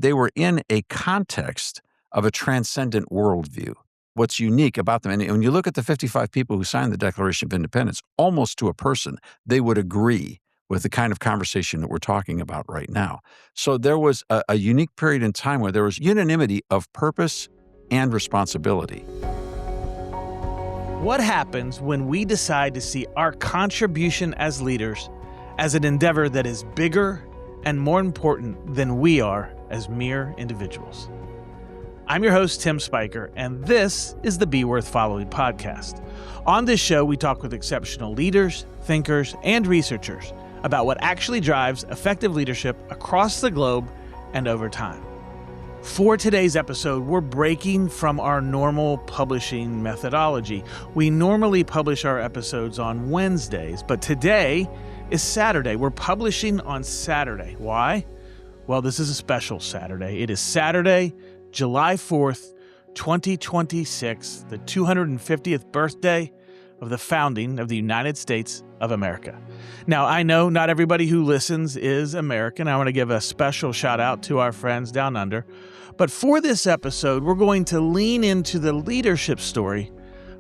they were in a context of a transcendent worldview. What's unique about them, and when you look at the 55 people who signed the Declaration of Independence, almost to a person, they would agree with the kind of conversation that we're talking about right now. So there was a unique period in time where there was unanimity of purpose and responsibility. What happens when we decide to see our contribution as leaders as an endeavor that is bigger and more important than we are as mere individuals? I'm your host, Tim Spiker, and this is the Be Worth Following podcast. On this show, we talk with exceptional leaders, thinkers, and researchers about what actually drives effective leadership across the globe and over time. For today's episode, we're breaking from our normal publishing methodology. We normally publish our episodes on Wednesdays, but today is Saturday. We're publishing on Saturday. Why? Well, this is a special Saturday. It is Saturday, July 4th, 2026, the 250th birthday of the founding of the United States of America. Now, I know not everybody who listens is American. I want to give a special shout out to our friends down under. But for this episode, we're going to lean into the leadership story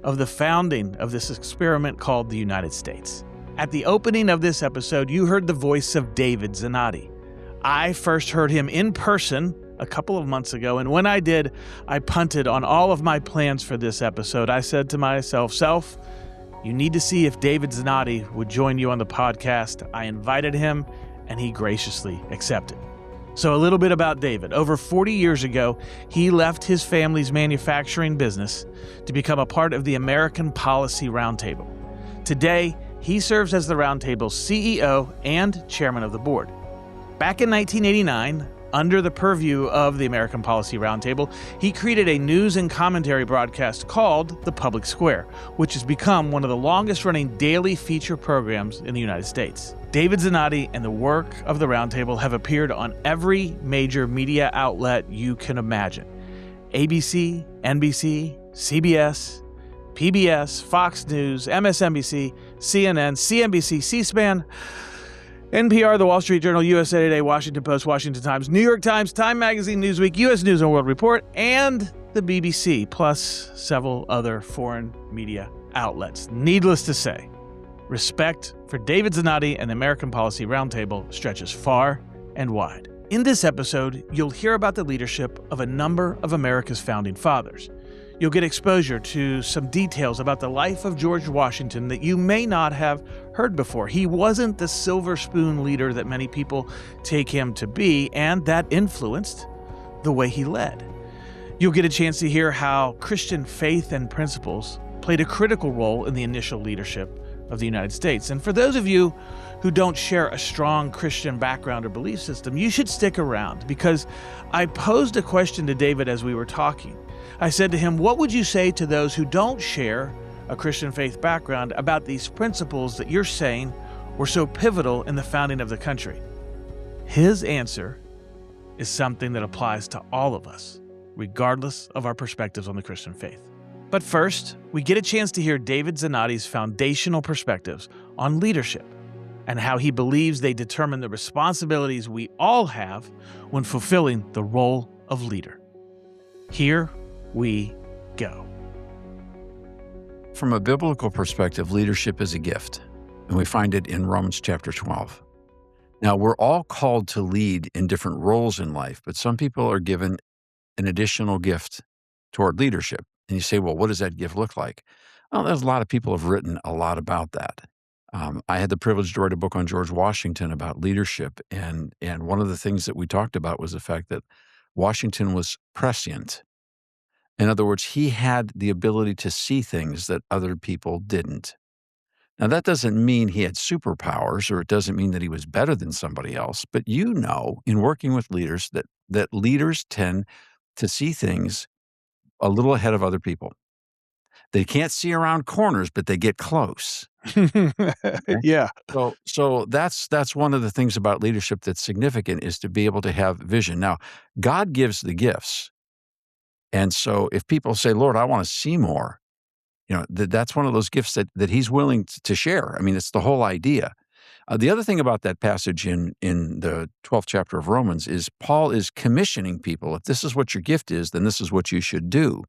of the founding of this experiment called the United States. At the opening of this episode, you heard the voice of David Zanotti. I first heard him in person a couple of months ago, and when I did, I punted on all of my plans for this episode. I said to myself, you need to see if David Zanotti would join you on the podcast. I invited him, and he graciously accepted. So a little bit about David. Over 40 years ago, he left his family's manufacturing business to become a part of the American Policy Roundtable. Today, he serves as the Roundtable's CEO and chairman of the board. Back in 1989, under the purview of the American Policy Roundtable, he created a news and commentary broadcast called The Public Square, which has become one of the longest-running daily feature programs in the United States. David Zanotti and the work of the Roundtable have appeared on every major media outlet you can imagine: ABC, NBC, CBS, PBS, Fox News, MSNBC, CNN, CNBC, C-SPAN, NPR, The Wall Street Journal, USA Today, Washington Post, Washington Times, New York Times, Time Magazine, Newsweek, U.S. News and World Report, and the BBC, plus several other foreign media outlets. Needless to say, respect for David Zanotti and the American Policy Roundtable stretches far and wide. In this episode, you'll hear about the leadership of a number of America's founding fathers. You'll get exposure to some details about the life of George Washington that you may not have heard before. He wasn't the silver spoon leader that many people take him to be, and that influenced the way he led. You'll get a chance to hear how Christian faith and principles played a critical role in the initial leadership of the United States. And for those of you who don't share a strong Christian background or belief system, you should stick around, because I posed a question to David as we were talking. I said to him, what would you say to those who don't share a Christian faith background about these principles that you're saying were so pivotal in the founding of the country? His answer is something that applies to all of us, regardless of our perspectives on the Christian faith. But first, we get a chance to hear David Zanotti's foundational perspectives on leadership and how he believes they determine the responsibilities we all have when fulfilling the role of leader. Here we go. From a biblical perspective, leadership is a gift, and we find it in Romans chapter 12. Now, we're all called to lead in different roles in life, but some people are given an additional gift toward leadership. And you say, well, what does that gift look like? Well, there's a lot of people have written a lot about that. I had the privilege to write a book on George Washington about leadership, and one of the things that we talked about was the fact that Washington was prescient. In other words, he had the ability to see things that other people didn't. Now, that doesn't mean he had superpowers, or it doesn't mean that he was better than somebody else, but you know, in working with leaders, that leaders tend to see things a little ahead of other people. They can't see around corners, but they get close. Yeah. So that's one of the things about leadership that's significant, is to be able to have vision. Now, God gives the gifts. And so if people say, Lord, I want to see more, that's one of those gifts that he's willing to share. I mean, it's the whole idea. The other thing about that passage in the 12th chapter of Romans is Paul is commissioning people. If this is what your gift is, then this is what you should do.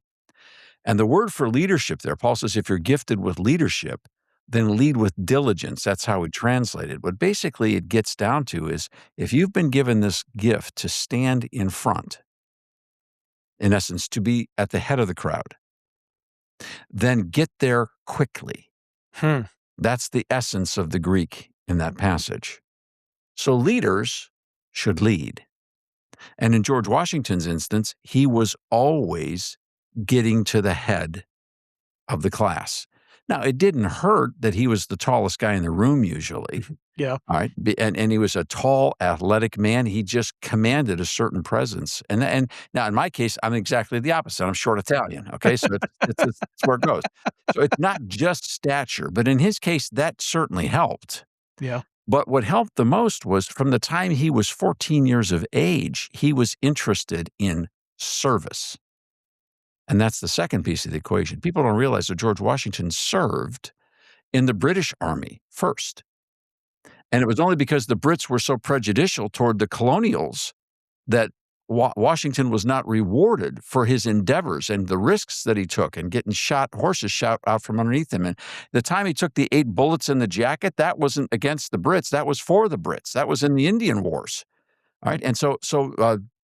And the word for leadership there, Paul says, if you're gifted with leadership, then lead with diligence. That's how we translate it. What basically it gets down to is if you've been given this gift to stand in front, in essence, to be at the head of the crowd, then get there quickly. Hmm. That's the essence of the Greek in that passage. So leaders should lead. And in George Washington's instance, he was always getting to the head of the class. Now, it didn't hurt that he was the tallest guy in the room usually. Yeah. All right. And he was a tall, athletic man. He just commanded a certain presence. And now in my case, I'm exactly the opposite. I'm short Italian. Okay. So it's where it goes. So it's not just stature, but in his case, that certainly helped. Yeah. But what helped the most was from the time he was 14 years of age, he was interested in service. And that's the second piece of the equation. People don't realize that George Washington served in the British Army first. And it was only because the Brits were so prejudicial toward the colonials that Washington was not rewarded for his endeavors and the risks that he took and getting horses shot out from underneath him. And the time he took the 8 bullets in the jacket, that wasn't against the Brits. That was for the Brits. That was in the Indian Wars. All right. And so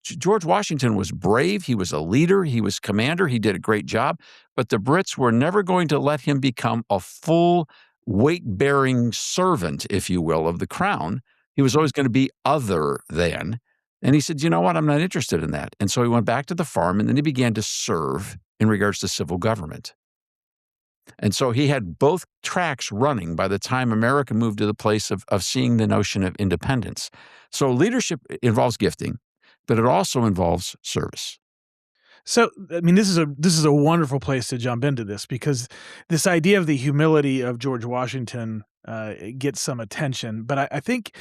George Washington was brave. He was a leader. He was commander. He did a great job. But the Brits were never going to let him become a full weight-bearing servant, if you will, of the crown. He was always going to be other than. And he said, you know what? I'm not interested in that. And so he went back to the farm, and then he began to serve in regards to civil government. And so he had both tracks running by the time America moved to the place of seeing the notion of independence. So leadership involves gifting, but it also involves service. So, I mean, this is a wonderful place to jump into this because this idea of the humility of George Washington gets some attention. But I think,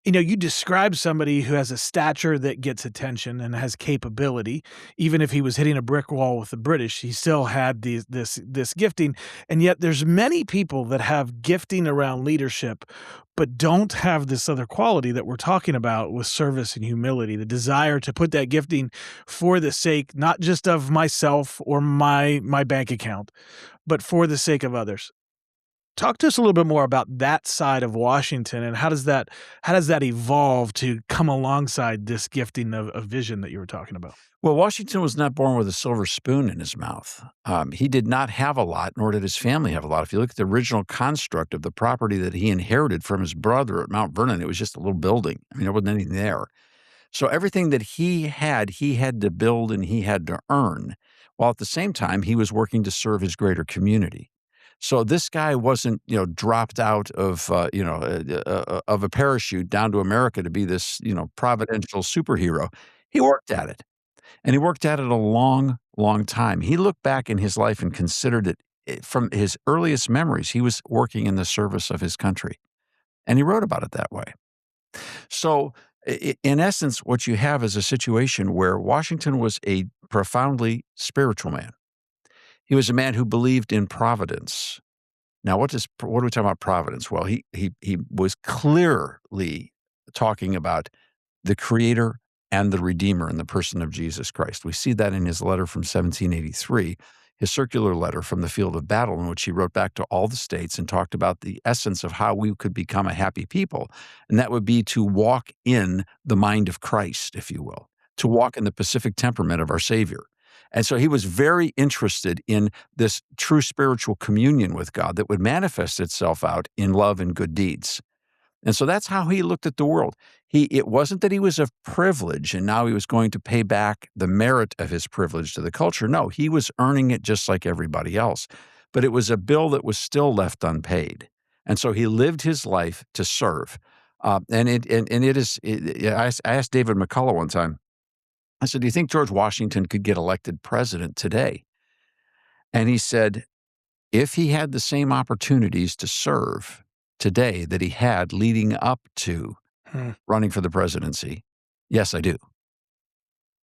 you describe somebody who has a stature that gets attention and has capability. Even if he was hitting a brick wall with the British, he still had this gifting. And yet there's many people that have gifting around leadership, but don't have this other quality that we're talking about with service and humility, the desire to put that gifting for the sake, not just of myself or my bank account, but for the sake of others. Talk to us a little bit more about that side of Washington and how does that evolve to come alongside this gifting of vision that you were talking about? Well, Washington was not born with a silver spoon in his mouth. He did not have a lot, nor did his family have a lot. If you look at the original construct of the property that he inherited from his brother at Mount Vernon, it was just a little building. I mean, there wasn't anything there. So everything that he had to build and he had to earn, while at the same time, he was working to serve his greater community. So this guy wasn't, dropped out of, of a parachute down to America to be this, providential superhero. He worked at it, and he worked at it a long, long time. He looked back in his life and considered it from his earliest memories. He was working in the service of his country, and he wrote about it that way. So in essence, what you have is a situation where Washington was a profoundly spiritual man. He was a man who believed in providence. Now, what are we talking about providence? Well, he was clearly talking about the Creator and the Redeemer in the person of Jesus Christ. We see that in his letter from 1783, his circular letter from the field of battle, in which he wrote back to all the states and talked about the essence of how we could become a happy people. And that would be to walk in the mind of Christ, if you will, to walk in the pacific temperament of our Savior. And so he was very interested in this true spiritual communion with God that would manifest itself out in love and good deeds. And so that's how he looked at the world. It wasn't that he was of privilege and now he was going to pay back the merit of his privilege to the culture. No, he was earning it just like everybody else. But it was a bill that was still left unpaid. And so he lived his life to serve. I asked David McCullough one time, I said, do you think George Washington could get elected president today? And he said, if he had the same opportunities to serve today that he had leading up to running for the presidency, yes, I do.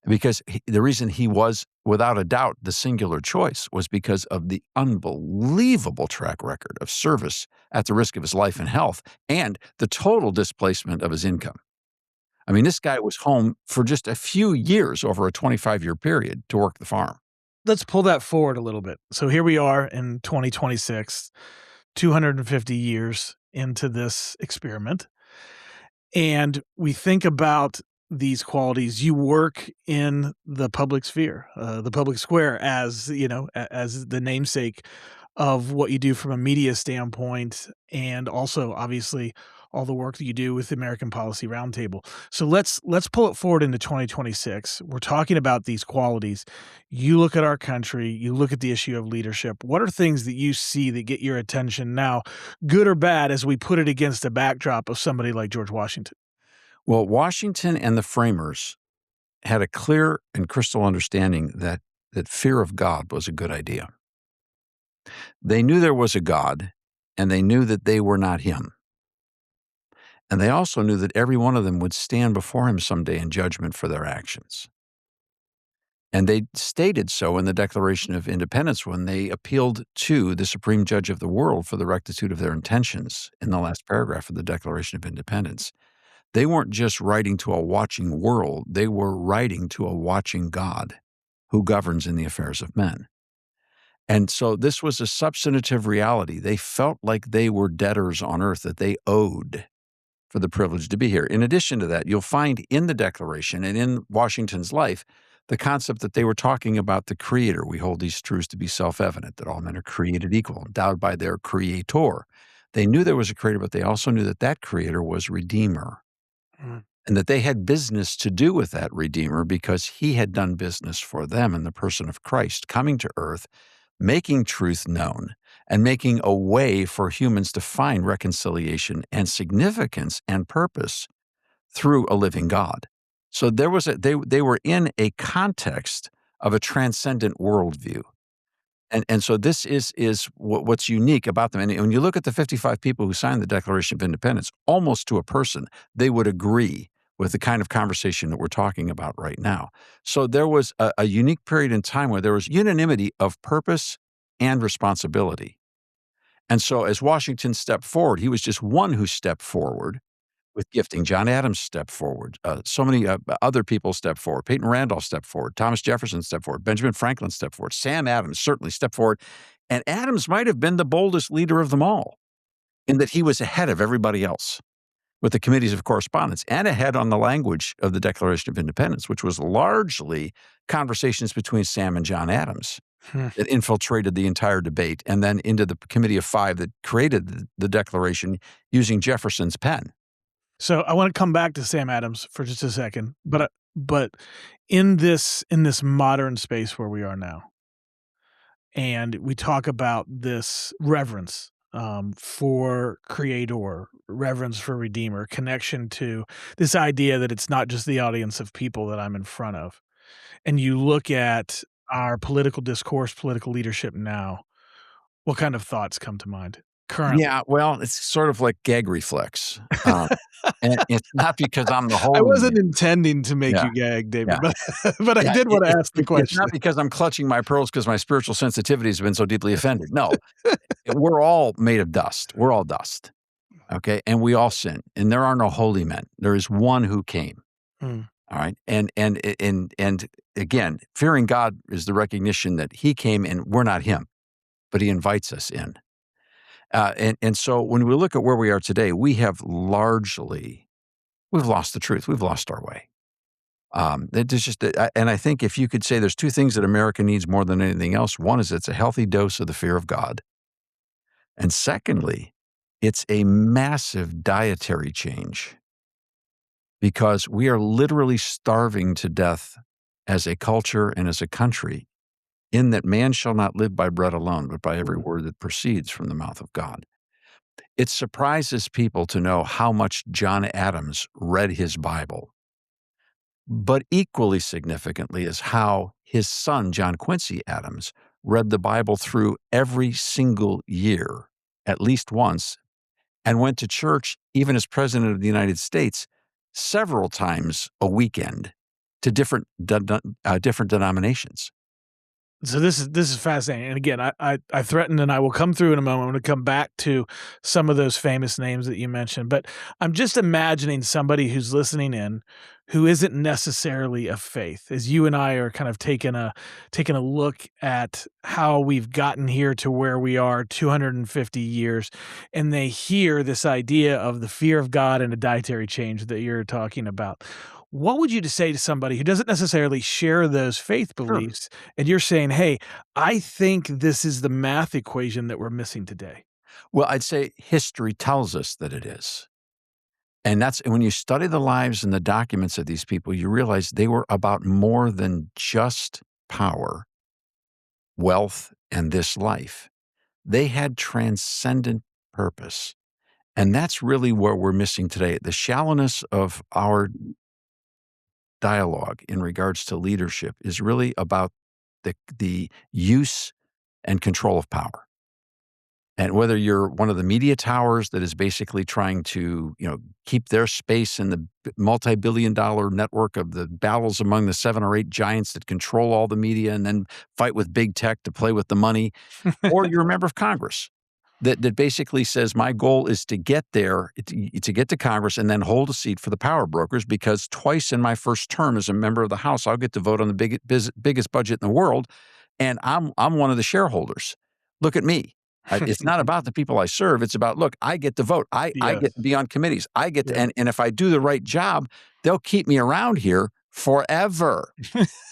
Because the reason he was, without a doubt, the singular choice was because of the unbelievable track record of service at the risk of his life and health and the total displacement of his income. I mean, this guy was home for just a few years over a 25-year period to work the farm. Let's pull that forward a little bit. So here we are in 2026, 250 years into this experiment. And we think about these qualities. You work in the public sphere, the public square, as as the namesake of what you do from a media standpoint, and also obviously all the work that you do with the American Policy Roundtable. So let's pull it forward into 2026. We're talking about these qualities. You look at our country, you look at the issue of leadership. What are things that you see that get your attention now, good or bad, as we put it against a backdrop of somebody like George Washington? Well, Washington and the framers had a clear and crystal understanding that fear of God was a good idea. They knew there was a God, and they knew that they were not him. And they also knew that every one of them would stand before him someday in judgment for their actions. And they stated so in the Declaration of Independence when they appealed to the Supreme Judge of the world for the rectitude of their intentions in the last paragraph of the Declaration of Independence. They weren't just writing to a watching world, they were writing to a watching God who governs in the affairs of men. And so this was a substantive reality. They felt like they were debtors on earth that they owed for the privilege to be here. In addition to that, you'll find in the Declaration and in Washington's life the concept that they were talking about the Creator. We hold these truths to be self-evident, that all men are created equal, endowed by their Creator. They knew there was a Creator, but they also knew that that Creator was Redeemer. Mm. And that they had business to do with that Redeemer because he had done business for them in the person of Christ, coming to earth, making truth known, and making a way for humans to find reconciliation and significance and purpose through a living God. So there was they were in a context of a transcendent worldview. And so this is what's unique about them. And when you look at the 55 people who signed the Declaration of Independence, almost to a person, they would agree with the kind of conversation that we're talking about right now. So there was a unique period in time where there was unanimity of purpose and responsibility. And so as Washington stepped forward, he was just one who stepped forward with gifting. John Adams stepped forward. So many other people stepped forward. Peyton Randolph stepped forward. Thomas Jefferson stepped forward. Benjamin Franklin stepped forward. Sam Adams certainly stepped forward. And Adams might have been the boldest leader of them all in that he was ahead of everybody else with the committees of correspondence and ahead on the language of the Declaration of Independence, which was largely conversations between Sam and John Adams that infiltrated the entire debate and then into the Committee of Five that created the Declaration using Jefferson's pen. So I want to come back to Sam Adams for just a second, but in this modern space where we are now, and we talk about this reverence for Creator, reverence for Redeemer, connection to this idea that it's not just the audience of people that I'm in front of, and you look at our political discourse, political leadership now, what kind of thoughts come to mind currently? Yeah, well, it's sort of like gag reflex. And it's not because I'm the I holy wasn't man. intending to make Yeah, you gag, David, yeah, but I yeah. did want to ask the It's question. not because I'm clutching my pearls because my spiritual sensitivities have been so deeply offended. No, we're all made of dust. We're all dust, okay? And we all sin, and there are no holy men. There is one who came, Mm. all right? And again, fearing God is the recognition that he came and we're not him, but he invites us in. And so when we look at where we are today, we've lost the truth. We've lost our way. It's just, and I think if you could say there's two things that America needs more than anything else, one is it's a healthy dose of the fear of God. And secondly, it's a massive dietary change because we are literally starving to death as a culture and as a country in that man shall not live by bread alone, but by every word that proceeds from the mouth of God. It surprises people to know how much John Adams read his Bible. But equally significantly is how his son, John Quincy Adams, read the Bible through every single year, at least once, and went to church, even as President of the United States, several times a weekend to different denominations. So this is fascinating. And again, I threatened, and I will come through in a moment. I'm going to come back to some of those famous names that you mentioned, but I'm just imagining somebody who's listening in who isn't necessarily of faith, as you and I are kind of taking a look at how we've gotten here to where we are 250 years, and they hear this idea of the fear of God and a dietary change that you're talking about. What would you say to somebody who doesn't necessarily share those faith Sure. beliefs, and you're saying, "Hey, I think this is the math equation that we're missing today"? Well, I'd say history tells us that it is. And that's when you study the lives and the documents of these people, you realize they were about more than just power, wealth, and this life. They had transcendent purpose. And that's really where we're missing today. The shallowness of our dialogue in regards to leadership is really about the use and control of power. And whether you're one of the media towers that is basically trying to, keep their space in the multi-billion-dollar network of the battles among the 7 or 8 giants that control all the media and then fight with big tech to play with the money, or you're a member of Congress that basically says, my goal is to get there, to get to Congress and then hold a seat for the power brokers, because twice in my first term as a member of the House, I'll get to vote on the biggest budget in the world, and I'm one of the shareholders. Look at me. It's not about the people I serve. It's about, look, I get to vote. I Yes. get to be on committees. I get to, Yeah. and if I do the right job, they'll keep me around here forever.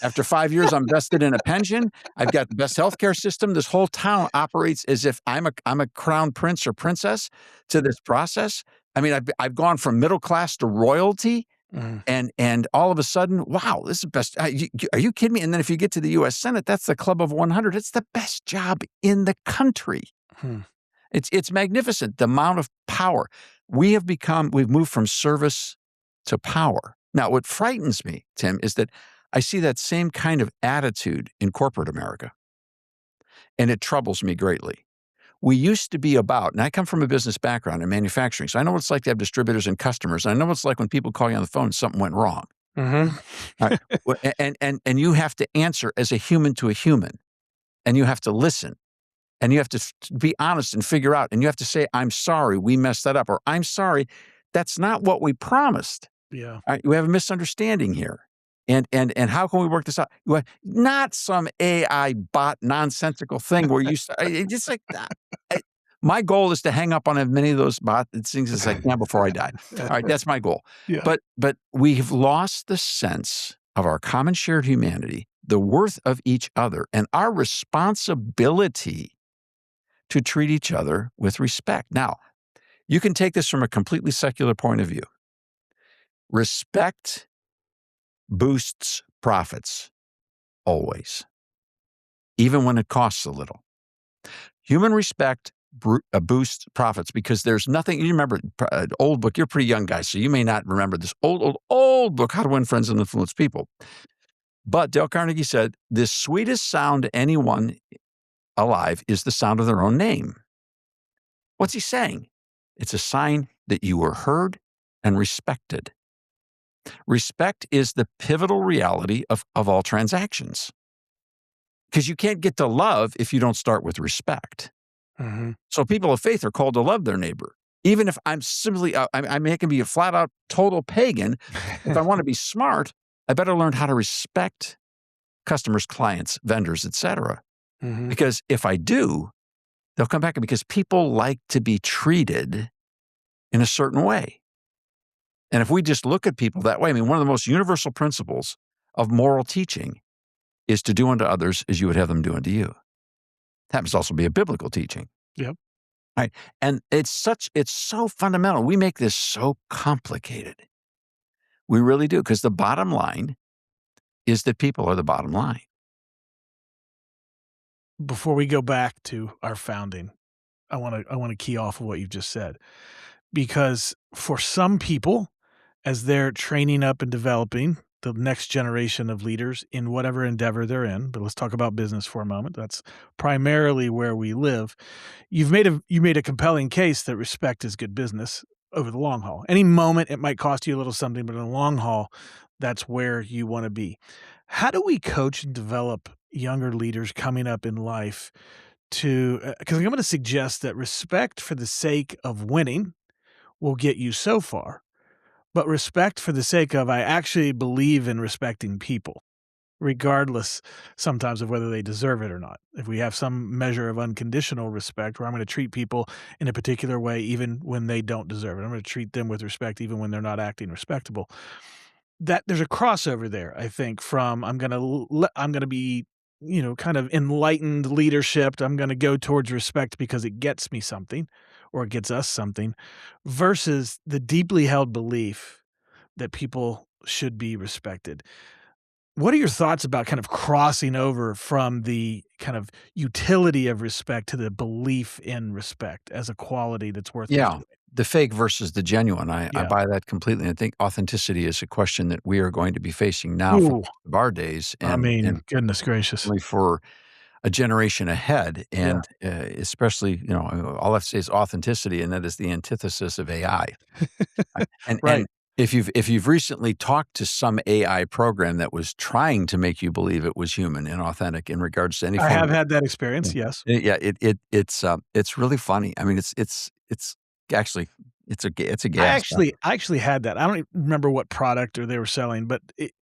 After 5 years, I'm vested in a pension. I've got the best healthcare system. This whole town operates as if I'm a crown prince or princess to this process. I mean, I've gone from middle class to royalty. Mm. And all of a sudden, wow, this is the best. Are you kidding me? And then if you get to the U.S. Senate, that's the club of 100. It's the best job in the country. Hmm. It's magnificent, the amount of power. We've moved from service to power. Now, what frightens me, Tim, is that I see that same kind of attitude in corporate America, and it troubles me greatly. We used to be about, and I come from a business background in manufacturing, so I know what it's like to have distributors and customers. And I know what it's like when people call you on the phone and something went wrong. Mhm. All right. And you have to answer as a human to a human, and you have to listen, and you have to be honest and figure out, and you have to say, I'm sorry, we messed that up, or I'm sorry, that's not what we promised. Yeah. All right, we have a misunderstanding here. And how can we work this out? Not some AI bot nonsensical thing where it's just like my goal is to hang up on as many of those bot things as I can before I die. All right, that's my goal. Yeah. But we've lost the sense of our common shared humanity, the worth of each other, and our responsibility to treat each other with respect. Now, you can take this from a completely secular point of view. Respect boosts profits, always, even when it costs a little. Human respect boosts profits because there's nothing. You remember an old book. You're a pretty young guy, so you may not remember this old book, How to Win Friends and Influence People. But Dale Carnegie said, the sweetest sound to anyone alive is the sound of their own name. What's he saying? It's a sign that you were heard and respected. Respect is the pivotal reality of all transactions, because you can't get to love if you don't start with respect. Mhm. So people of faith are called to love their neighbor. Even if I'm simply, I can be a flat out total pagan. If I want to be smart, I better learn how to respect customers, clients, vendors, etc. Mhm. Because if I do, they'll come back, because people like to be treated in a certain way. And if we just look at people that way, I mean, one of the most universal principles of moral teaching is to do unto others as you would have them do unto you. That happens to also be a biblical teaching. Yep. Right. And it's so fundamental. We make this so complicated. We really do, because the bottom line is that people are the bottom line. Before we go back to our founding, I wanna key off of what you've just said, because for some people, as they're training up and developing the next generation of leaders in whatever endeavor they're in, but let's talk about business for a moment. That's primarily where we live. You made a compelling case that respect is good business over the long haul. Any moment it might cost you a little something, but in the long haul, that's where you want to be. How do we coach and develop younger leaders coming up in life to, because I'm going to suggest that respect for the sake of winning will get you so far, but respect for the sake of, I actually believe in respecting people, regardless sometimes of whether they deserve it or not. If we have some measure of unconditional respect where I'm going to treat people in a particular way even when they don't deserve it, I'm going to treat them with respect even when they're not acting respectable. That there's a crossover there, I think, from I'm gonna be, kind of enlightened leadership, I'm gonna go towards respect because it gets me something or it gets us something, versus the deeply held belief that people should be respected. What are your thoughts about kind of crossing over from the kind of utility of respect to the belief in respect as a quality that's worth Yeah, pursuing? the fake versus the genuine. I Yeah. buy that completely. I think authenticity is a question that we are going to be facing now for Ooh, most of our days I and mean, goodness gracious. certainly for a generation ahead, Yeah. and, especially, all I have to say is authenticity, and that is the antithesis of AI. And Right. if you've recently talked to some AI program that was trying to make you believe it was human and authentic in regards to any I form have of had that yeah. experience, yes. Yeah, it's really funny. I mean, it's actually it's a gas. I actually had that. I don't even remember what product or they were selling, but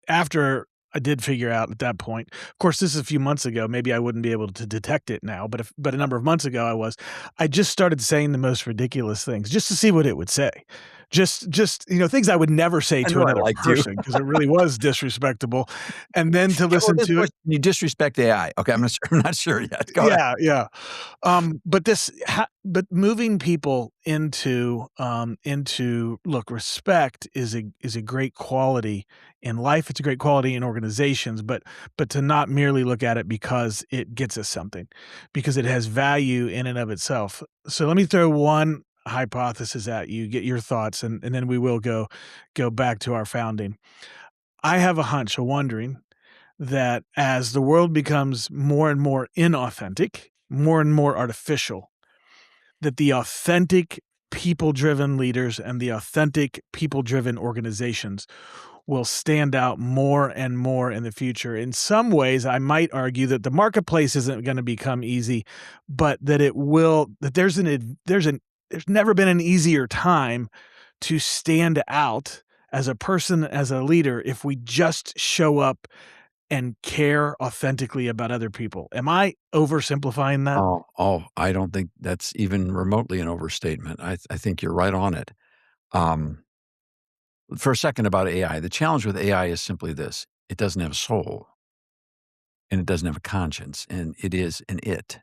after I did figure out at that point, of course, this is a few months ago, maybe I wouldn't be able to detect it now, but a number of months ago I just started saying the most ridiculous things just to see what it would say. Just, things I would never say I to knew I another liked you. person because it really was disrespectable, and then to Yeah, well, listen this to it. question, you disrespect AI. Okay, I'm not sure yet. Go ahead. Yeah, yeah. But moving people into look, respect is a great quality in life. It's a great quality in organizations, but to not merely look at it because it gets us something, because it has value in and of itself. So let me throw one hypothesis at you, get your thoughts, and then we will go back to our founding. I have a hunch, a wondering that as the world becomes more and more inauthentic, more and more artificial, that the authentic people-driven leaders and the authentic people-driven organizations will stand out more and more in the future. In some ways, I might argue that the marketplace isn't gonna become easy, but that it will that there's never been an easier time to stand out as a person, as a leader, if we just show up and care authentically about other people. Am I oversimplifying that? Oh, I don't think that's even remotely an overstatement. I think you're right on it. Um, for a second about AI, the challenge with AI is simply this: it doesn't have a soul, and it doesn't have a conscience, and it is an it.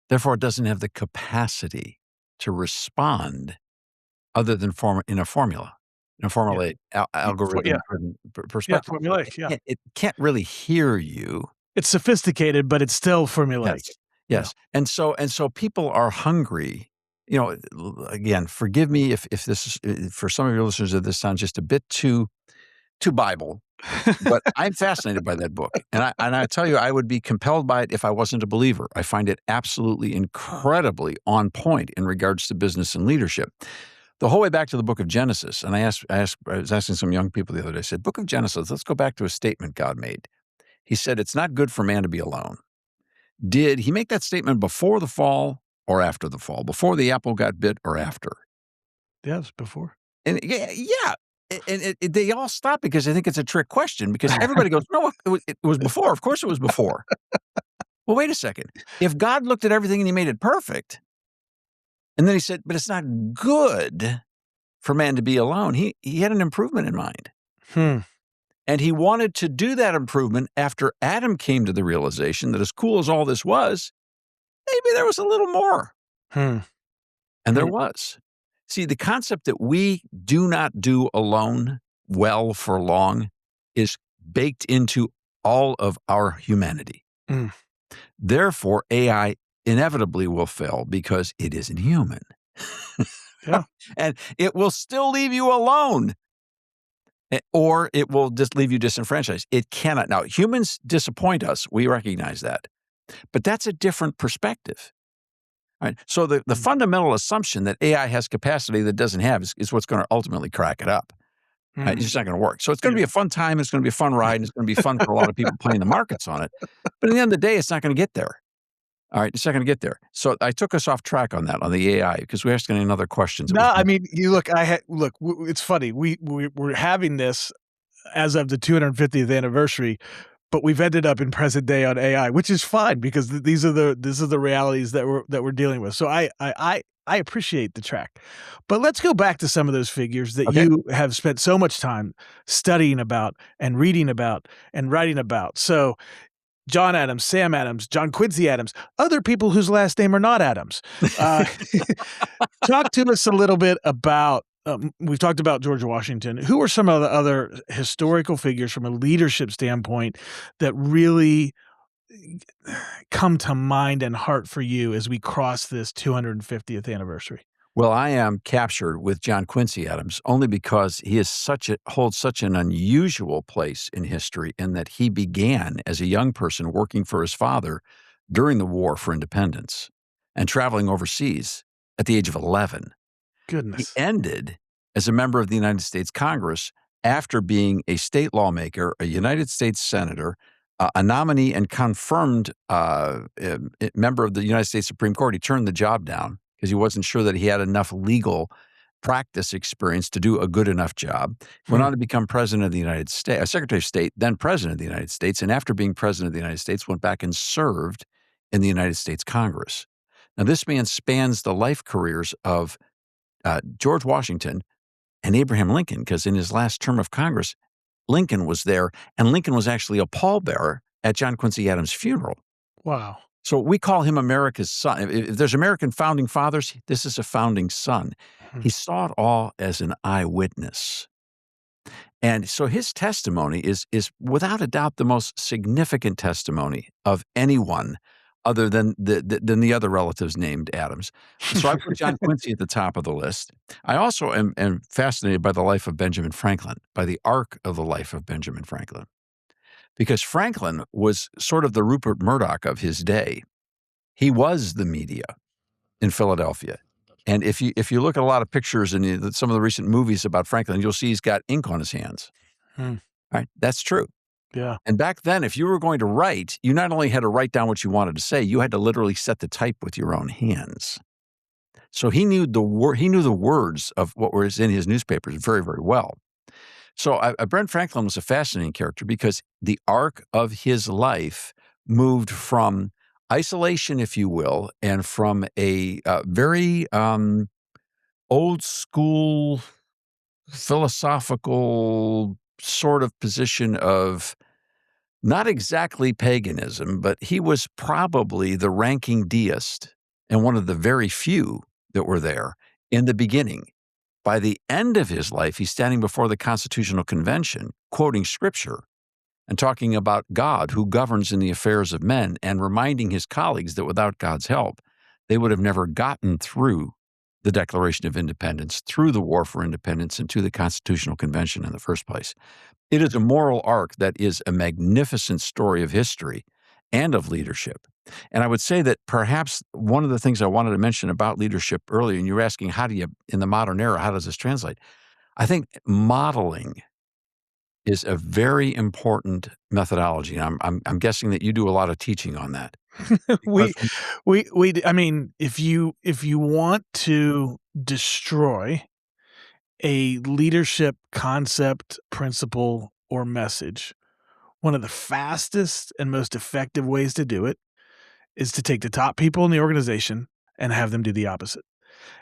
Therefore, it doesn't have the capacity to respond other than in a formula, in a Yeah. formulaic Yeah. algorithm-driven Yeah, perspective. So formulaic, yeah. it can't really hear you. It's sophisticated, but it's still formulaic. Yes, Yeah. yes, and so people are hungry. Again, forgive me if this is for some of your listeners, if this sounds just a bit too Bible, but I'm fascinated by that book, and I tell you, I would be compelled by it if I wasn't a believer. I find it absolutely incredibly on point in regards to business and leadership. The whole way back to the book of Genesis, and I was asking some young people the other day, I said, "Book of Genesis, let's go back to a statement God made." He said, "It's not good for man to be alone." Did he make that statement before the fall or after the fall? Before the apple got bit or after? Yes, before. And yeah. They all stop because I think it's a trick question because everybody goes, "No, it was before. Of course it was before." Well, wait a second. If God looked at everything and he made it perfect, and then he said, "But it's not good for man to be alone," he had an improvement in mind. Hmm, And he wanted to do that improvement after Adam came to the realization that as cool as all this was, maybe there was a little more. hmm, And there hmm. was. See, the concept that we do not do alone well for long is baked into all of our humanity. Mm. Therefore, AI inevitably will fail because it isn't human. Yeah. And it will still leave you alone, or it will just leave you disenfranchised. It cannot. Now, humans disappoint us. We recognize that. But that's a different perspective. Right? So the Mm. fundamental assumption that AI has capacity that doesn't have is what's going to ultimately crack it up. It's Mm. just not going to work. So it's going to Yeah. be a fun time. It's going to be a fun ride. And it's going to be fun for a lot of people playing the markets on it. But at the end of the day, it's not going to get there. All right, it's not going to get there. So I took us off track on that, on the AI, because we're asking another questions. It No, was I mean, you look. It's funny. We're having this as of the 250th anniversary, but we've ended up in present day on AI, which is fine because these are the realities that we're dealing with. So I appreciate the track, but let's go back to some of those figures that okay. you have spent so much time studying about and reading about and writing about. So John Adams, Sam Adams, John Quincy Adams, other people whose last name are not Adams. Uh, talk to us a little bit about. We've talked about George Washington. Who are some of the other historical figures from a leadership standpoint that really come to mind and heart for you as we cross this 250th anniversary? Well, I am captured with John Quincy Adams only because he is holds such an unusual place in history in that he began as a young person working for his father during the War for Independence and traveling overseas at the age of 11. He Goodness. ended as a member of the United States Congress after being a state lawmaker, a United States senator, a nominee and confirmed member of the United States Supreme Court. He turned the job down because he wasn't sure that he had enough legal practice experience to do a good enough job. Went Hmm. on to become president of the United States, Secretary of State, then president of the United States. And after being president of the United States, went back and served in the United States Congress. Now, this man spans the life careers of George Washington and Abraham Lincoln, because in his last term of Congress, Lincoln was there, and Lincoln was actually a pallbearer at John Quincy Adams' funeral. Wow. So we call him America's son. If there's American founding fathers, this is a founding son. Hmm. He saw it all as an eyewitness. And so his testimony is without a doubt the most significant testimony of anyone other than the other relatives named Adams. So I put John Quincy at the top of the list. I also am fascinated by the life of Benjamin Franklin, by the arc of the life of Benjamin Franklin, because Franklin was sort of the Rupert Murdoch of his day. He was the media in Philadelphia. And if you look at a lot of pictures and some of the recent movies about Franklin, you'll see he's got ink on his hands. Hmm. Right? That's true. Yeah. And back then, if you were going to write, you not only had to write down what you wanted to say, you had to literally set the type with your own hands. So he knew the words of what was in his newspapers very, very well. So Brent Franklin was a fascinating character because the arc of his life moved from isolation, if you will, and from a very old school philosophical sort of position of not exactly paganism, but he was probably the ranking deist and one of the very few that were there in the beginning. By the end of his life, he's standing before the Constitutional Convention, quoting scripture and talking about God who governs in the affairs of men and reminding his colleagues that without God's help, they would have never gotten through the Declaration of Independence, through the War for Independence, and to the Constitutional Convention in the first place. It is a moral arc that is a magnificent story of history and of leadership. And I would say that perhaps one of the things I wanted to mention about leadership earlier, and you were asking, in the modern era, how does this translate? I think modeling is a very important methodology. And I'm guessing that you do a lot of teaching on that. we Because I mean, if you want to destroy a leadership concept, principle, or message, one of the fastest and most effective ways to do it is to take the top people in the organization and have them do the opposite.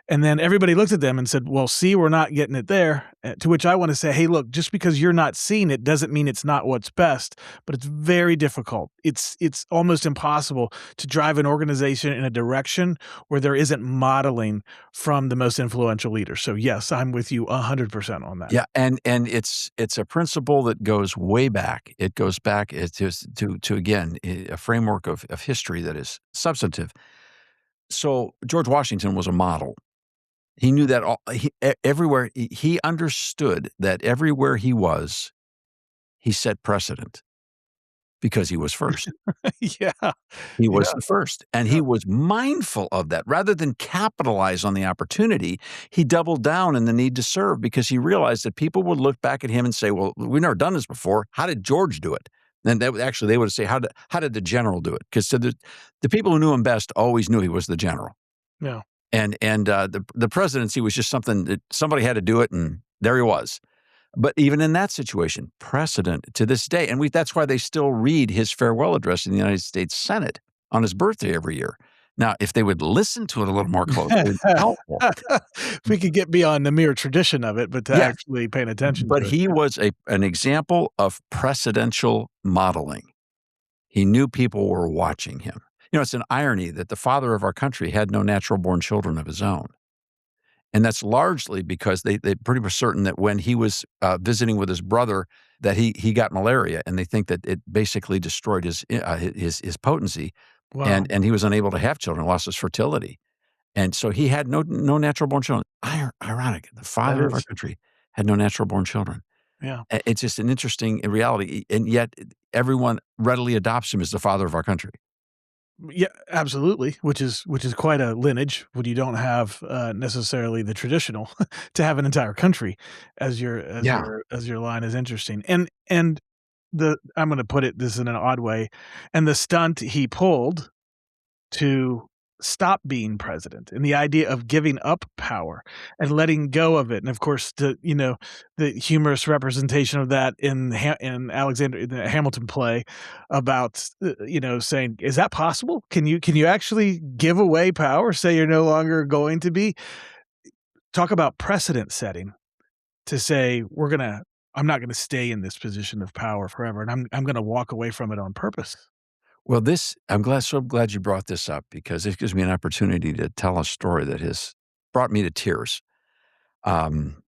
And then everybody looked at them and said, well, see, we're not getting it there. To which I want to say, hey, look, just because you're not seeing it doesn't mean it's not what's best, but it's very difficult. It's almost impossible to drive an organization in a direction where there isn't modeling from the most influential leader. So yes, I'm with you 100% on that. yeah, and it's a principle that goes way back. It goes back to again a framework of history that is substantive. So George Washington was a model. He knew that everywhere he understood that everywhere he was, he set precedent. because he was first. Yeah. He was Yeah. the first, and Yeah. he was mindful of that. Rather than capitalize on the opportunity, he doubled down in the need to serve because he realized that people would look back at him and say, "Well, we've never done this before. How did George do it?" And they would say, "How did the general do it?" Because the people who knew him best always knew he was the general. Yeah. The presidency was just something that somebody had to do it, and there he was. But even in that situation, precedent to this day, and that's why they still read his farewell address in the United States Senate on his birthday every year. Now, if they would listen to it a little more closely, it'd be helpful. If we could get beyond the mere tradition of it, but to Yes, actually paying attention but to it. he was an example of precedential modeling. He knew people were watching him. It's an irony that the father of our country had no natural-born children of his own. And that's largely because they pretty much certain that when he was visiting with his brother that he got malaria, and they think that it basically destroyed his potency, Wow. and he was unable to have children, lost his fertility, and so he had no natural born children. Ironic, the That father of our is. country had no natural born children. Yeah. It's just an interesting reality, and yet everyone readily adopts him as the father of our country. Yeah, absolutely, which is quite a lineage when you don't have, necessarily the traditional to have an entire country as Yeah. your line is interesting, and the I'm gonna put it this in an odd way, and the stunt he pulled to stop being president and the idea of giving up power and letting go of it. And of course, the humorous representation of that in Alexander in the Hamilton play about saying, "Is that possible? Can you actually give away power? Say you're no longer going to be." Talk about precedent setting to say I'm not gonna stay in this position of power forever, and I'm gonna walk away from it on purpose. Well, so glad you brought this up because it gives me an opportunity to tell a story that has brought me to tears. Um,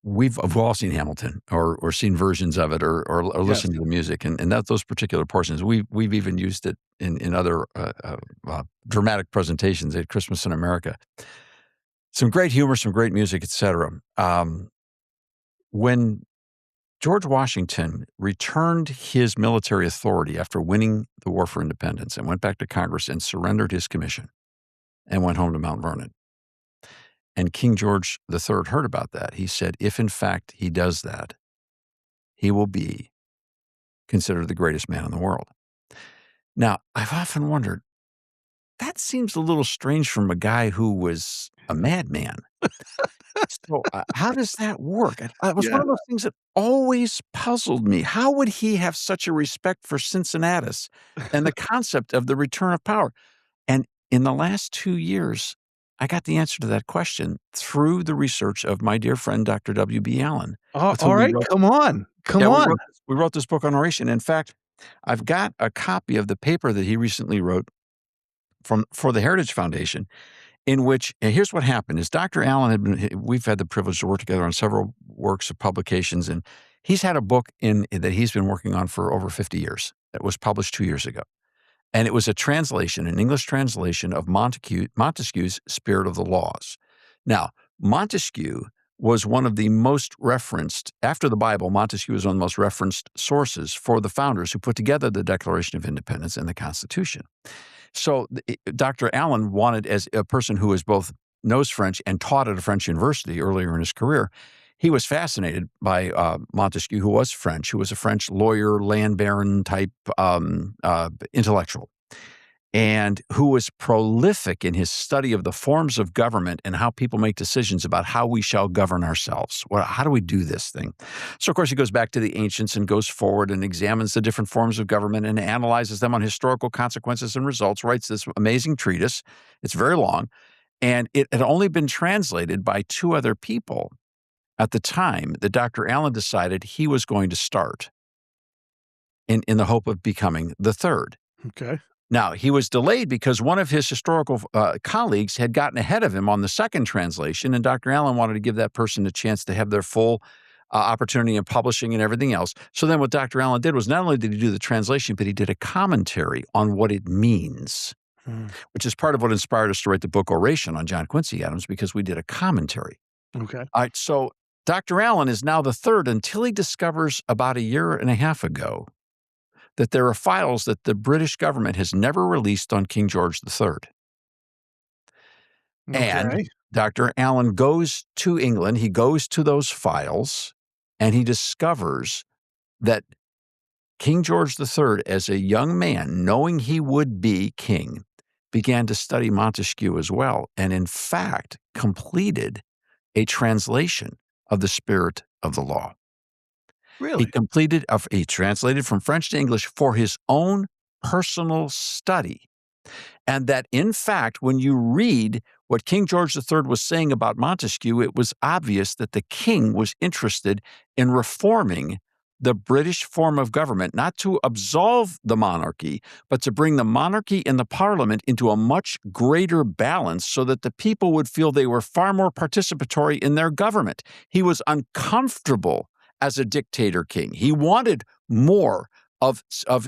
we've all seen Hamilton or seen versions of it or Yes. listened to the music and those particular portions. We've even used it in other dramatic presentations at Christmas in America. Some great humor, some great music, etc. When George Washington returned his military authority after winning the War for Independence and went back to Congress and surrendered his commission and went home to Mount Vernon. And King George III heard about that. He said, if in fact he does that, he will be considered the greatest man in the world. Now, I've often wondered, that seems a little strange from a guy who was a madman. So, how does that work? It was one Yeah. of those things that always puzzled me. How would he have such a respect for Cincinnatus and the concept of the return of power? And in the last 2 years, I got the answer to that question through the research of my dear friend, Dr. W.B. Allen, with whom we Alright, wrote come on, come yeah, on. we wrote this book on oration. In fact, I've got a copy of the paper that he recently wrote for the Heritage Foundation in which and here's what happened is Dr. Allen we've had the privilege to work together on several works of publications, and he's had a book that he's been working on for over 50 years that was published 2 years ago. And it was an English translation of Montesquieu's Spirit of the Laws. Now, Montesquieu was one of the most referenced, after the Bible, Montesquieu was one of the most referenced sources for the founders who put together the Declaration of Independence and the Constitution. So Dr. Allen wanted, as a person who is both knows French and taught at a French university earlier in his career, he was fascinated by Montesquieu, who was French, who was a French lawyer, land baron type intellectual, and who was prolific in his study of the forms of government and how people make decisions about how we shall govern ourselves. Well, how do we do this thing? So, of course, he goes back to the ancients and goes forward and examines the different forms of government and analyzes them on historical consequences and results, writes this amazing treatise. It's very long, and it had only been translated by 2 other people at the time that Dr. Allen decided he was going to start in the hope of becoming the third. Okay. Now, he was delayed because one of his historical colleagues had gotten ahead of him on the second translation, and Dr. Allen wanted to give that person a chance to have their full opportunity in publishing and everything else. So then what Dr. Allen did was not only did he do the translation, but he did a commentary on what it means, Mm, which is part of what inspired us to write the book Oration on John Quincy Adams, because we did a commentary. okay. All right, so Dr. Allen is now the third until he discovers about a year and a half ago that there are files that the British government has never released on King George III. And Okay. Dr. Allen goes to England, he goes to those files, and he discovers that King George III, as a young man, knowing he would be king, began to study Montesquieu as well, and in fact completed a translation of the spirit of the law. Really? He translated from French to English for his own personal study. And that, in fact, when you read what King George III was saying about Montesquieu, it was obvious that the king was interested in reforming the British form of government, not to absolve the monarchy, but to bring the monarchy and the parliament into a much greater balance so that the people would feel they were far more participatory in their government. He was uncomfortable as a dictator king. He wanted more of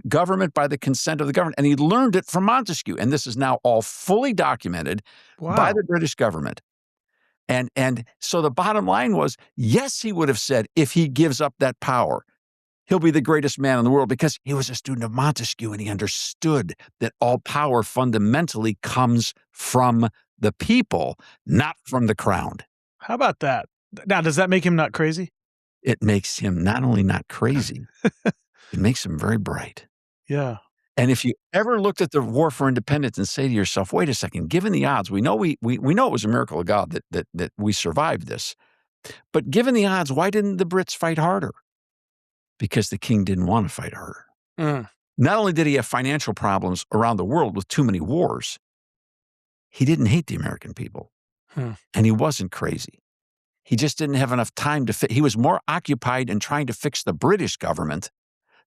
government by the consent of the government, and he learned it from Montesquieu. And this is now all fully documented by Wow. the British government. And so the bottom line was, yes, he would have said, if he gives up that power, he'll be the greatest man in the world, because he was a student of Montesquieu and he understood that all power fundamentally comes from the people, not from the crown. How about that? Now, does that make him not crazy? It makes him not only not crazy, it makes him very bright. Yeah. And if you ever looked at the War for Independence and say to yourself, wait a second, given the odds, we know we know it was a miracle of God that we survived this. But given the odds, why didn't the Brits fight harder? Because the king didn't want to fight harder. Mm. Not only did he have financial problems around the world with too many wars, he didn't hate the American people. And he wasn't crazy. He just didn't have enough time to he was more occupied in trying to fix the British government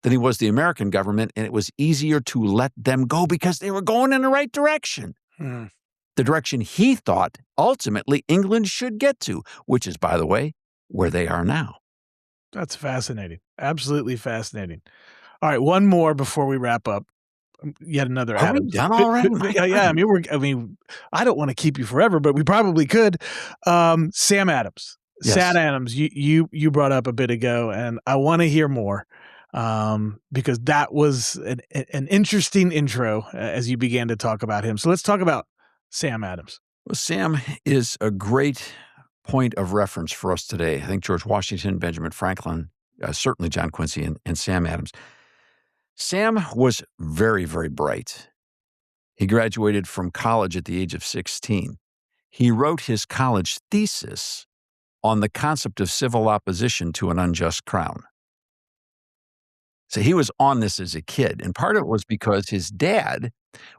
than he was the American government, and it was easier to let them go because they were going in the right direction. Mm. The direction he thought ultimately England should get to, which is, by the way, where they are now. That's fascinating. Absolutely fascinating. All right, one more before we wrap up. Yet another Are we Adams. done already? Yeah, I mean, I don't want to keep you forever, but we probably could. Sam Adams. Yes. Sam Adams, you brought up a bit ago, and I want to hear more, because that was an interesting intro as you began to talk about him. So let's talk about Sam Adams. Well, Sam is a great point of reference for us today. I think George Washington, Benjamin Franklin, certainly John Quincy, and Sam Adams. Sam was very, very bright. He graduated from college at the age of 16. He wrote his college thesis on the concept of civil opposition to an unjust crown. So he was on this as a kid, and part of it was because his dad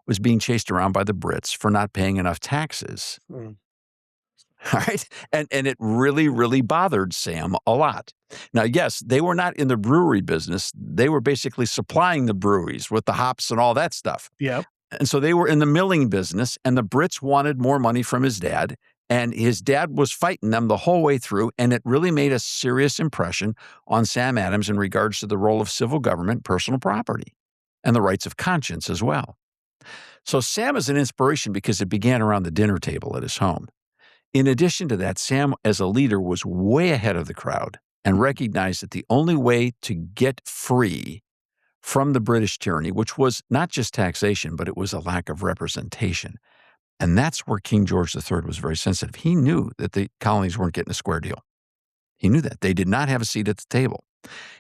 was being chased around by the Brits for not paying enough taxes. All right. And it really, really bothered Sam a lot. Now, yes, they were not in the brewery business. They were basically supplying the breweries with the hops and all that stuff. Yep. And so they were in the milling business, and the Brits wanted more money from his dad. And his dad was fighting them the whole way through. And it really made a serious impression on Sam Adams in regards to the role of civil government, personal property, and the rights of conscience as well. So Sam is an inspiration because it began around the dinner table at his home. In addition to that, Sam, as a leader, was way ahead of the crowd and recognized that the only way to get free from the British tyranny, which was not just taxation, but it was a lack of representation. And that's where King George III was very sensitive. He knew that the colonies weren't getting a square deal. He knew that. They did not have a seat at the table.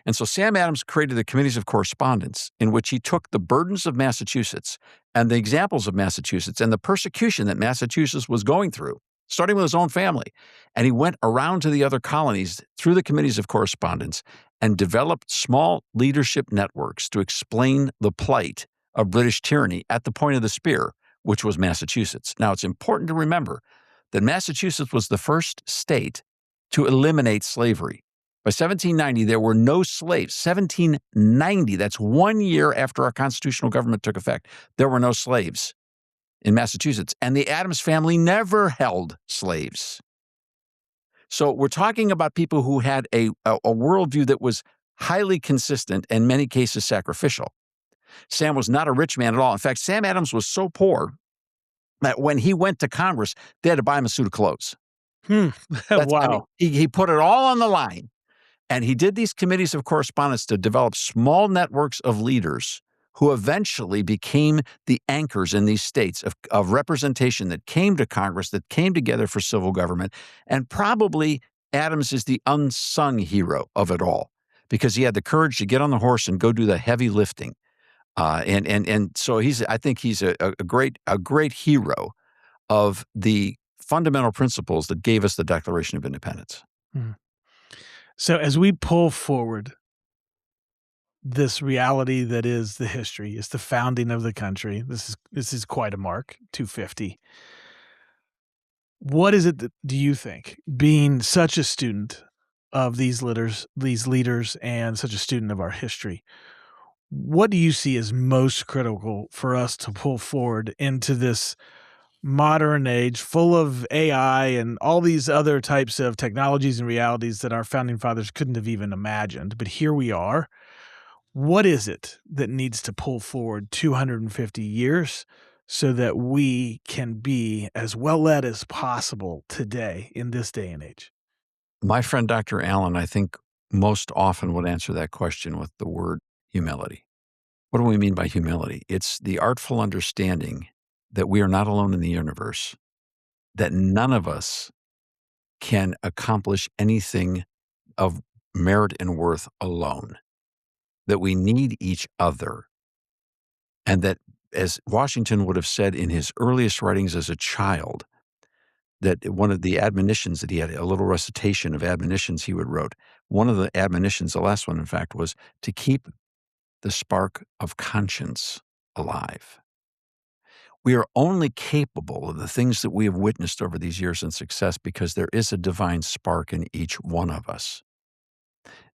And so Sam Adams created the Committees of Correspondence, in which he took the burdens of Massachusetts and the examples of Massachusetts and the persecution that Massachusetts was going through, starting with his own family. And he went around to the other colonies through the Committees of Correspondence and developed small leadership networks to explain the plight of British tyranny at the point of the spear, which was Massachusetts. Now, it's important to remember that Massachusetts was the first state to eliminate slavery. By 1790, there were no slaves. 1790, that's 1 year after our constitutional government took effect, there were no slaves in Massachusetts. And the Adams family never held slaves. So we're talking about people who had a worldview that was highly consistent and in many cases sacrificial. Sam was not a rich man at all. In fact, Sam Adams was so poor that when he went to Congress, they had to buy him a suit of clothes. Wow. He put it all on the line. And he did these committees of correspondence to develop small networks of leaders who eventually became the anchors in these states of representation that came to Congress, that came together for civil government. And probably Adams is the unsung hero of it all because he had the courage to get on the horse and go do the heavy lifting. And so I think he's a great hero of the fundamental principles that gave us the Declaration of Independence. Mhm. So as we pull forward this reality that is the history, is the founding of the country. This is quite a mark, 250. What is it that do you think, being such a student of these leaders and such a student of our history, what do you see as most critical for us to pull forward into this modern age full of AI and all these other types of technologies and realities that our founding fathers couldn't have even imagined, but here we are. What is it that needs to pull forward 250 years so that we can be as well led as possible today in this day and age? My friend Dr. Allen, I think, most often would answer that question with the word humility. What do we mean by humility? It's the artful understanding that we are not alone in the universe, that none of us can accomplish anything of merit and worth alone, that we need each other, and that, as Washington would have said in his earliest writings as a child, that one of the admonitions that he had, a little recitation of admonitions he would wrote, one of the admonitions, the last one, in fact, was to keep the spark of conscience alive. We are only capable of the things that we have witnessed over these years in success because there is a divine spark in each one of us.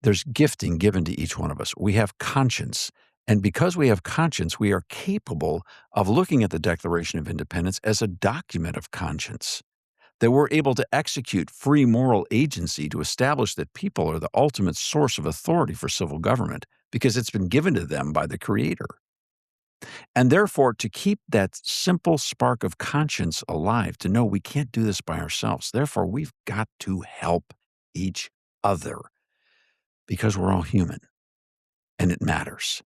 There's gifting given to each one of us. We have conscience. And because we have conscience, we are capable of looking at the Declaration of Independence as a document of conscience, that we're able to execute free moral agency to establish that people are the ultimate source of authority for civil government because it's been given to them by the Creator. And therefore, to keep that simple spark of conscience alive, to know we can't do this by ourselves. Therefore, we've got to help each other because we're all human and it matters.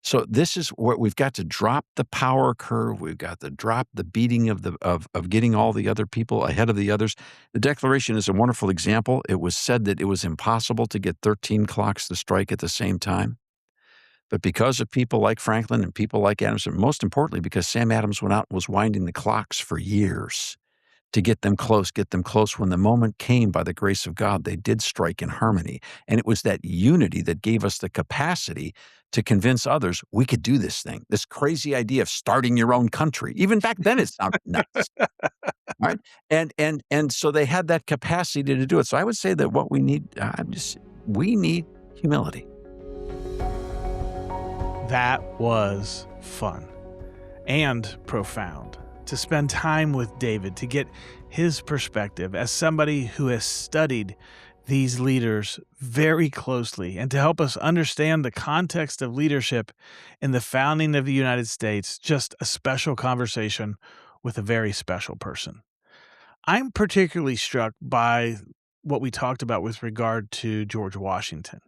So this is what we've got to drop the power curve. We've got to drop the beating of getting all the other people ahead of the others. The Declaration is a wonderful example. It was said that it was impossible to get 13 clocks to strike at the same time. But because of people like Franklin and people like Adams, and most importantly, because Sam Adams went out and was winding the clocks for years to get them close. When the moment came, by the grace of God, they did strike in harmony. And it was that unity that gave us the capacity to convince others we could do this thing, this crazy idea of starting your own country. Even back then, it sounded nuts. Right? And so they had that capacity to do it. So I would say that what we need, we need humility. That was fun and profound to spend time with David, to get his perspective as somebody who has studied these leaders very closely and to help us understand the context of leadership in the founding of the United States. Just a special conversation with a very special person. I'm particularly struck by what we talked about with regard to George Washington.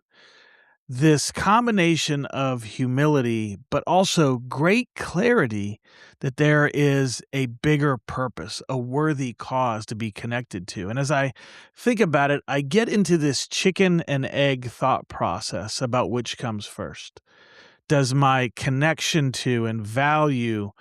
This combination of humility, but also great clarity that there is a bigger purpose, a worthy cause to be connected to. And as I think about it, I get into this chicken and egg thought process about which comes first. Does my connection to and value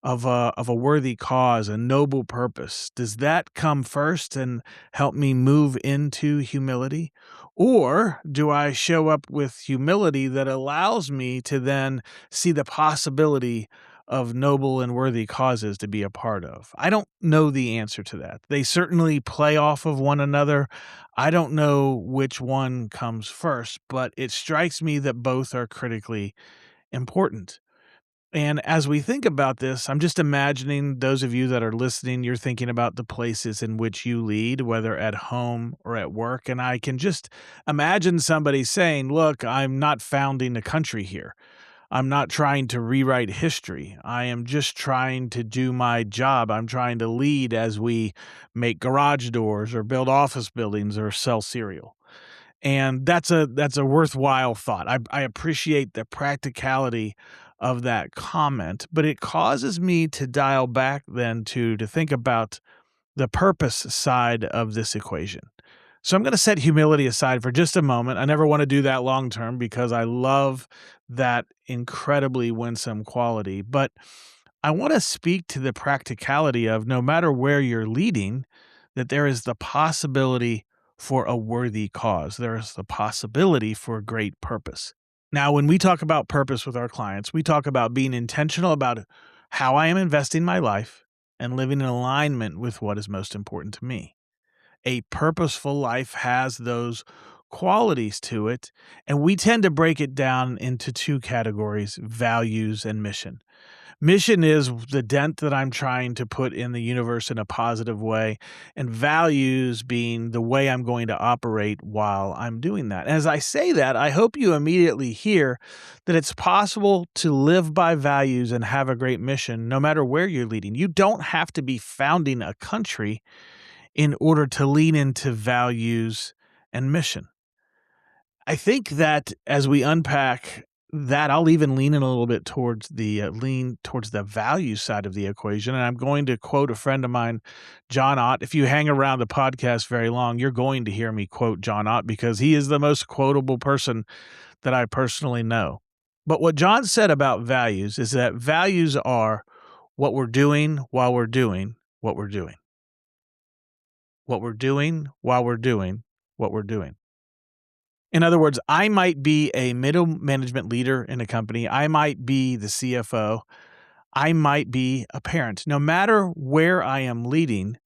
of a worthy cause, a noble purpose, does that come first and help me move into humility? Or do I show up with humility that allows me to then see the possibility of noble and worthy causes to be a part of? I don't know the answer to that. They certainly play off of one another. I don't know which one comes first, but it strikes me that both are critically important. And as we think about this, I'm just imagining those of you that are listening, you're thinking about the places in which you lead, whether at home or at work. And I can just imagine somebody saying, look, I'm not founding a country here. I'm not trying to rewrite history. I am just trying to do my job. I'm trying to lead as we make garage doors or build office buildings or sell cereal. And that's a worthwhile thought. I appreciate the practicality of that comment, but it causes me to dial back then to think about the purpose side of this equation. So I'm going to set humility aside for just a moment. I never want to do that long term because I love that incredibly winsome quality. But I want to speak to the practicality of no matter where you're leading, that there is the possibility for a worthy cause. There is the possibility for great purpose. Now, when we talk about purpose with our clients, we talk about being intentional about how I am investing my life and living in alignment with what is most important to me. A purposeful life has those qualities to it, and we tend to break it down into two categories: values and mission. Mission is the dent that I'm trying to put in the universe in a positive way, and values being the way I'm going to operate while I'm doing that. As I say that, I hope you immediately hear that it's possible to live by values and have a great mission no matter where you're leading. You don't have to be founding a country in order to lean into values and mission. I think that as we unpack that, I'll even lean in a little bit towards the value side of the equation. And I'm going to quote a friend of mine, John Ott. If you hang around the podcast very long, you're going to hear me quote John Ott because he is the most quotable person that I personally know. But what John said about values is that values are what we're doing while we're doing what we're doing. What we're doing while we're doing what we're doing. In other words, I might be a middle management leader in a company. I might be the CFO. I might be a parent. No matter where I am leading,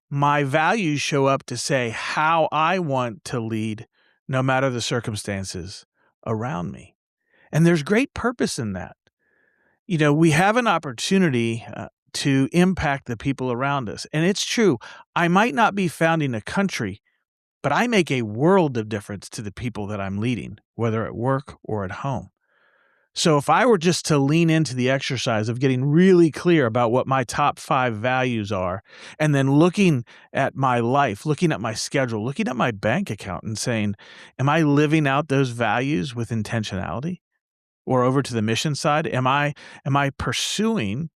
my values show up to say how I want to lead no matter the circumstances around me. And there's great purpose in that. We have an opportunity to impact the people around us. And it's true, I might not be founding a country, but I make a world of difference to the people that I'm leading, whether at work or at home. So if I were just to lean into the exercise of getting really clear about what my top 5 values are, and then looking at my life, looking at my schedule, looking at my bank account and saying, am I living out those values with intentionality? Or over to the mission side, am I pursuing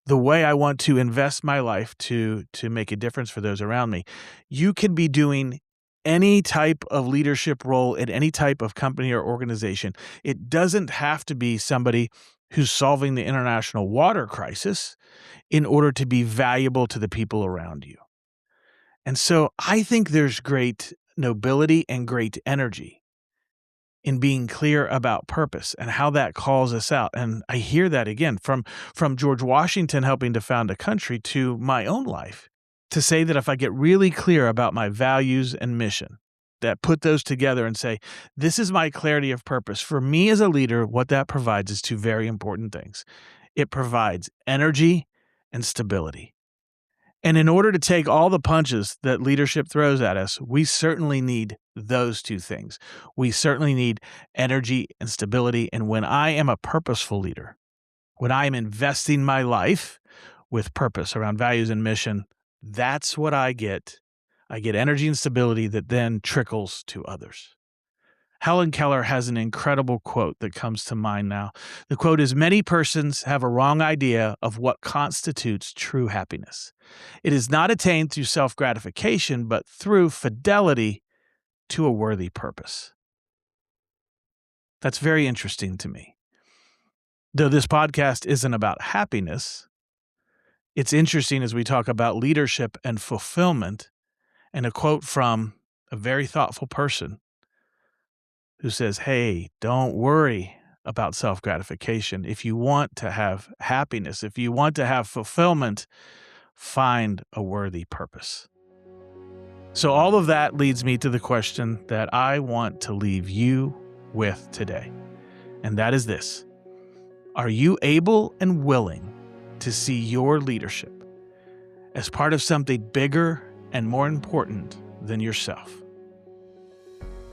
the way I want to invest my life to make a difference for those around me? You can be doing any type of leadership role at any type of company or organization. It doesn't have to be somebody who's solving the international water crisis in order to be valuable to the people around you. And so I think there's great nobility and great energy in being clear about purpose and how that calls us out. And I hear that again from George Washington helping to found a country to my own life, to say that if I get really clear about my values and mission, that put those together and say, this is my clarity of purpose. For me as a leader, what that provides is 2 very important things. It provides energy and stability. And in order to take all the punches that leadership throws at us, we certainly need those 2 things. We certainly need energy and stability. And when I am a purposeful leader, when I am investing my life with purpose around values and mission, that's what I get. I get energy and stability that then trickles to others. Helen Keller has an incredible quote that comes to mind now. The quote is, "Many persons have a wrong idea of what constitutes true happiness. It is not attained through self-gratification, but through fidelity to a worthy purpose." That's very interesting to me. Though this podcast isn't about happiness, it's interesting as we talk about leadership and fulfillment, and a quote from a very thoughtful person who says, hey, don't worry about self-gratification. If you want to have happiness, if you want to have fulfillment, find a worthy purpose. So all of that leads me to the question that I want to leave you with today. And that is this: are you able and willing to see your leadership as part of something bigger and more important than yourself?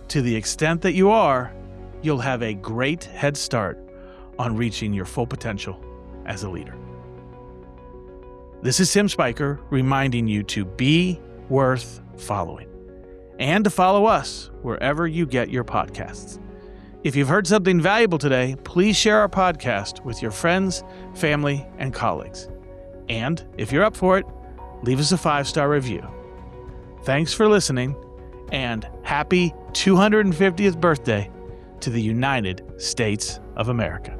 To the extent that you are, you'll have a great head start on reaching your full potential as a leader. This is Tim Spiker reminding you to be worth following. and to follow us wherever you get your podcasts. If you've heard something valuable today, please share our podcast with your friends, family, and colleagues. And if you're up for it, leave us a 5-star review. Thanks for listening, and happy 250th birthday to the United States of America.